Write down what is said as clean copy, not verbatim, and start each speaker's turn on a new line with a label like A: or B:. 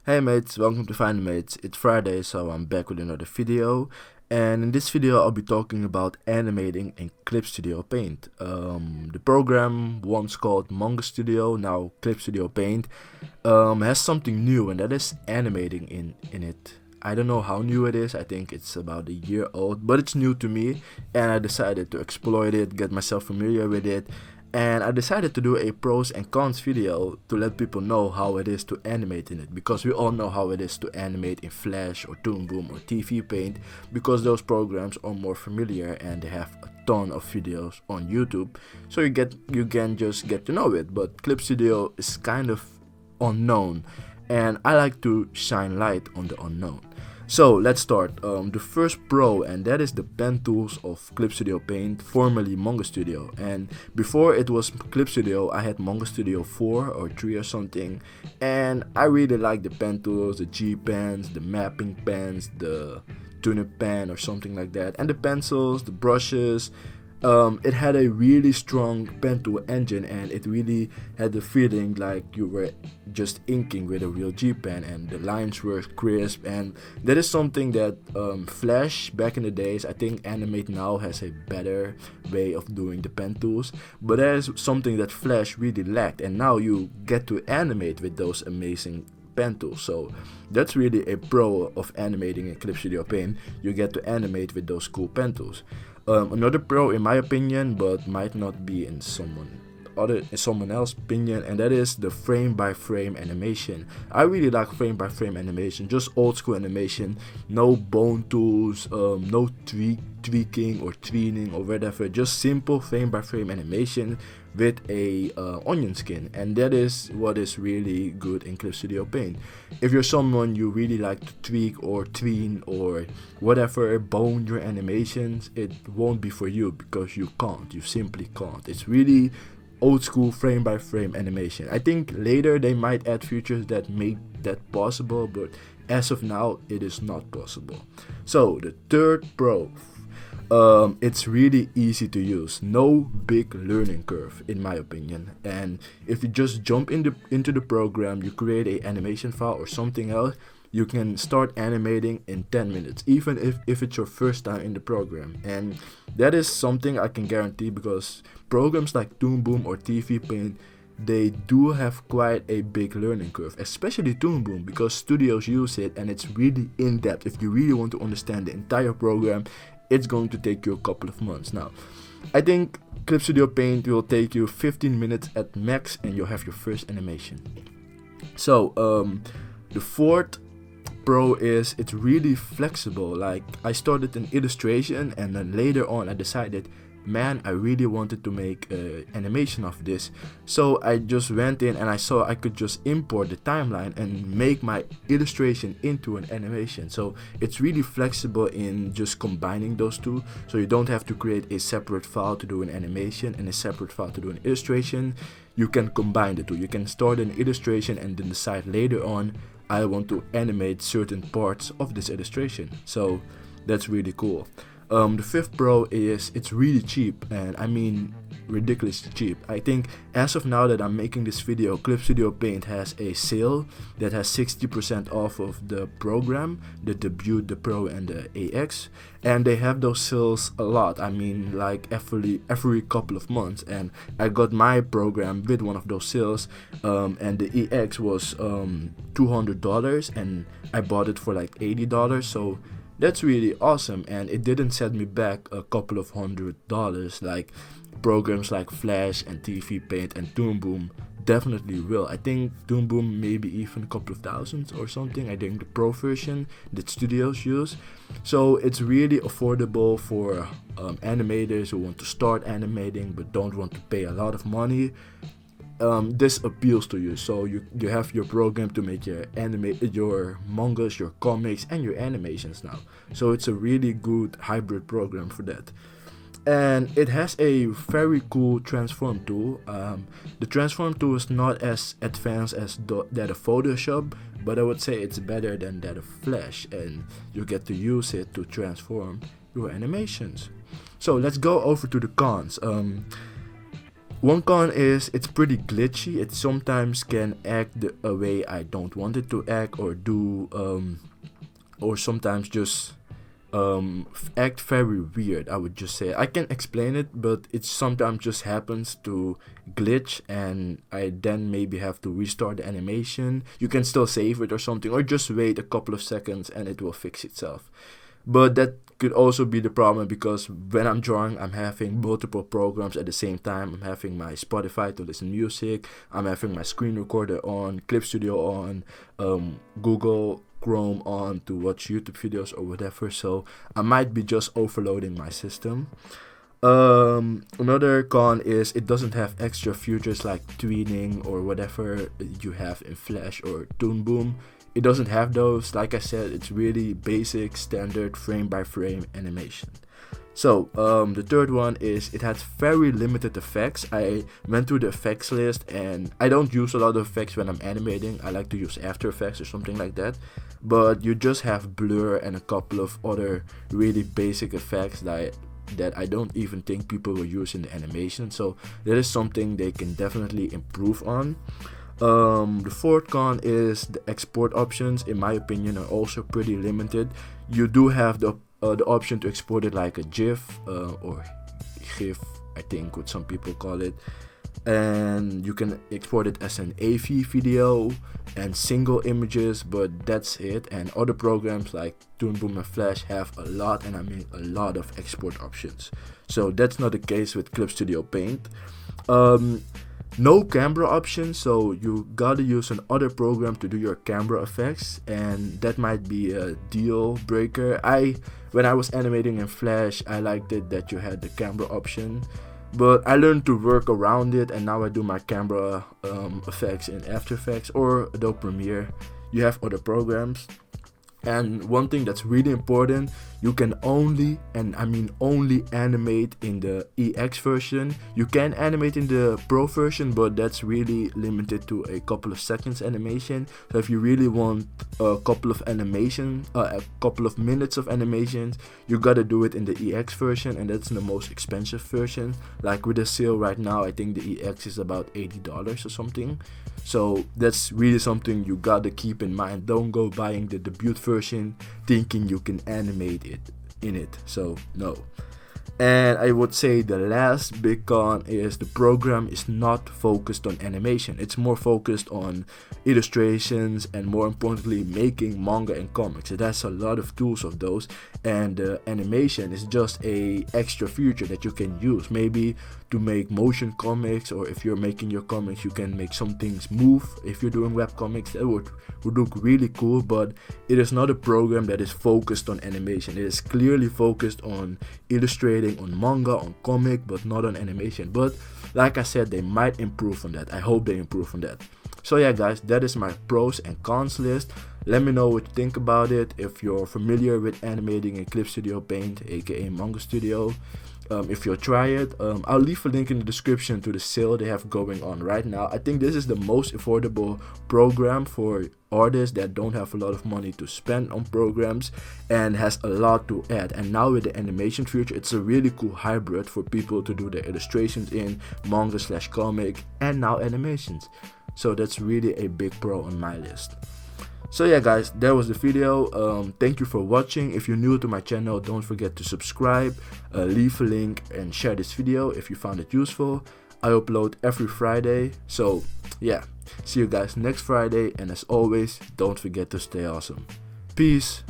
A: Hey mates, welcome to Find Mates. It's Friday, so I'm back with another video. And in this video, I'll be talking about animating in Clip Studio Paint. The program, once called Manga Studio, now Clip Studio Paint, has something new, and that is animating in it. I don't know how new it is. I think it's about a year old, but it's new to me, and I decided to exploit it, get myself familiar with it. And I decided to do a pros and cons video to let people know how it is to animate in it, because we all know how it is to animate in Flash or Toon Boom or TV Paint, because those programs are more familiar and they have a ton of videos on YouTube, so you can just get to know it. But Clip Studio is kind of unknown, and I like to shine light on the unknown. So let's start. The first pro, and that is the pen tools of Clip Studio Paint, formerly Manga Studio. And before it was Clip Studio, I had Manga Studio 4 or 3 or something, and I really like the pen tools, the G pens, the mapping pens, the tuner pen or something like that, and the pencils, the brushes. It had a really strong pen tool engine, and it really had the feeling like you were just inking with a real G pen, and the lines were crisp. And that is something that Flash back in the days, I think Animate now has a better way of doing the pen tools, but that is something that Flash really lacked, and now you get to animate with those amazing pen tools. So that's really a pro of animating in Clip Studio Paint. You get to animate with those cool pen tools. Another pro, in my opinion, but might not be in someone else's opinion, and that is the frame by frame animation. I really like frame by frame animation, just old school animation, no bone tools, no tweaking or tweening or whatever, just simple frame by frame animation with a onion skin, and that is what is really good in Clip Studio Paint. If you're someone you really like to tweak or tween or whatever, bone your animations, it won't be for you, because you simply can't. It's really old school frame by frame animation. I think later they might add features that make that possible, but as of now it is not possible. So the third pro, it's really easy to use, no big learning curve in my opinion. And if you just jump into the program, you create a animation file or something else, you can start animating in 10 minutes, even if it's your first time in the program. And that is something I can guarantee, because programs like Toon Boom or TV Paint, they do have quite a big learning curve, especially Toon Boom, because studios use it and it's really in-depth. If you really want to understand the entire program, it's going to take you a couple of months. Now, I think Clip Studio Paint will take you 15 minutes at max, and you'll have your first animation. So, the fourth pro is it's really flexible. Like, I started in illustration, and then later on I decided, man, I really wanted to make animation of this. So I just went in and I saw I could just import the timeline and make my illustration into an animation. So it's really flexible in just combining those two. So you don't have to create a separate file to do an animation and a separate file to do an illustration. You can combine the two. You can start an illustration and then decide later on, I want to animate certain parts of this illustration. So that's really cool. The fifth pro is it's really cheap, and I mean ridiculously cheap. I think as of now that I'm making this video, Clip Studio Paint has a sale that has 60% off of the program, the Debut, the Pro, and the AX, and they have those sales a lot. I mean, like every couple of months, and I got my program with one of those sales, and the EX was $200, and I bought it for like $80. So that's really awesome, and it didn't set me back a couple of $100 like programs like Flash and TV Paint and Toon Boom definitely will. I think Toon Boom maybe even a couple of thousands or something. I think the pro version that studios use. So it's really affordable for animators who want to start animating but don't want to pay a lot of money. This appeals to you, so you have your program to make your mangas, your comics, and your animations now. So it's a really good hybrid program for that. And it has a very cool transform tool. The transform tool is not as advanced as that of Photoshop, but I would say it's better than that of Flash, and you get to use it to transform your animations. So let's go over to the cons. One con is it's pretty glitchy. It sometimes can act a way I don't want it to act, or do or sometimes just act very weird. I would just say I can explain it, but it sometimes just happens to glitch, and I then maybe have to restart the animation. You can still save it or something, or just wait a couple of seconds and it will fix itself. But that could also be the problem, because when I'm drawing, I'm having multiple programs at the same time. I'm having my Spotify to listen music, I'm having my screen recorder on, Clip Studio on, Google Chrome on to watch YouTube videos or whatever. So I might be just overloading my system. Another con is it doesn't have extra features like tweening or whatever you have in Flash or Toon Boom. It doesn't have those. Like I said, it's really basic, standard frame by frame animation. So the third one is it has very limited effects. I went through the effects list, and I don't use a lot of effects when I'm animating. I like to use After Effects or something like that. But you just have blur and a couple of other really basic effects that I don't even think people will use in the animation. So that is something they can definitely improve on. The fourth con is the export options, in my opinion, are also pretty limited. You do have the option to export it like a GIF or GIF, I think what some people call it, and you can export it as an AV video and single images, but that's it. And other programs like Toon Boom and Flash have a lot, and I mean a lot, of export options. So that's not the case with Clip Studio Paint. No camera option, so you gotta use another program to do your camera effects, and that might be a deal breaker. When I was animating in Flash, I liked it that you had the camera option, but I learned to work around it, and now I do my camera effects in After Effects or Adobe Premiere. You have other programs. And one thing that's really important, you can only, and I mean only, animate in the EX version. You can animate in the Pro version, but that's really limited to a couple of seconds animation. So if you really want a couple of minutes of animations, you gotta do it in the EX version, and that's the most expensive version. Like with the sale right now, I think the EX is about $80 or something. So that's really something you gotta keep in mind. Don't go buying the debut version thinking you can animate it in it. So no. And I would say the last big con is the program is not focused on animation. It's more focused on illustrations and, more importantly, making manga and comics. It has a lot of tools of those, and the animation is just a extra feature that you can use. Maybe to make motion comics, or if you're making your comics, you can make some things move. If you're doing web comics, that would look really cool, but it is not a program that is focused on animation. It is clearly focused on illustrating, on manga, on comic, but not on animation. But like I said, they might improve on that. I hope they improve on that. So yeah guys, that is my pros and cons list. Let me know what you think about it. If you're familiar with animating in Clip Studio Paint, aka Manga Studio, if you'll try it, I'll leave a link in the description to the sale they have going on right now. I think this is the most affordable program for artists that don't have a lot of money to spend on programs, and has a lot to add. And now with the animation feature, it's a really cool hybrid for people to do their illustrations in manga/comic and now animations. So that's really a big pro on my list. So yeah guys, that was the video. Thank you for watching. If you're new to my channel, don't forget to subscribe, leave a link, and share this video if you found it useful. I upload every Friday, so yeah, see you guys next Friday, and as always, don't forget to stay awesome. Peace.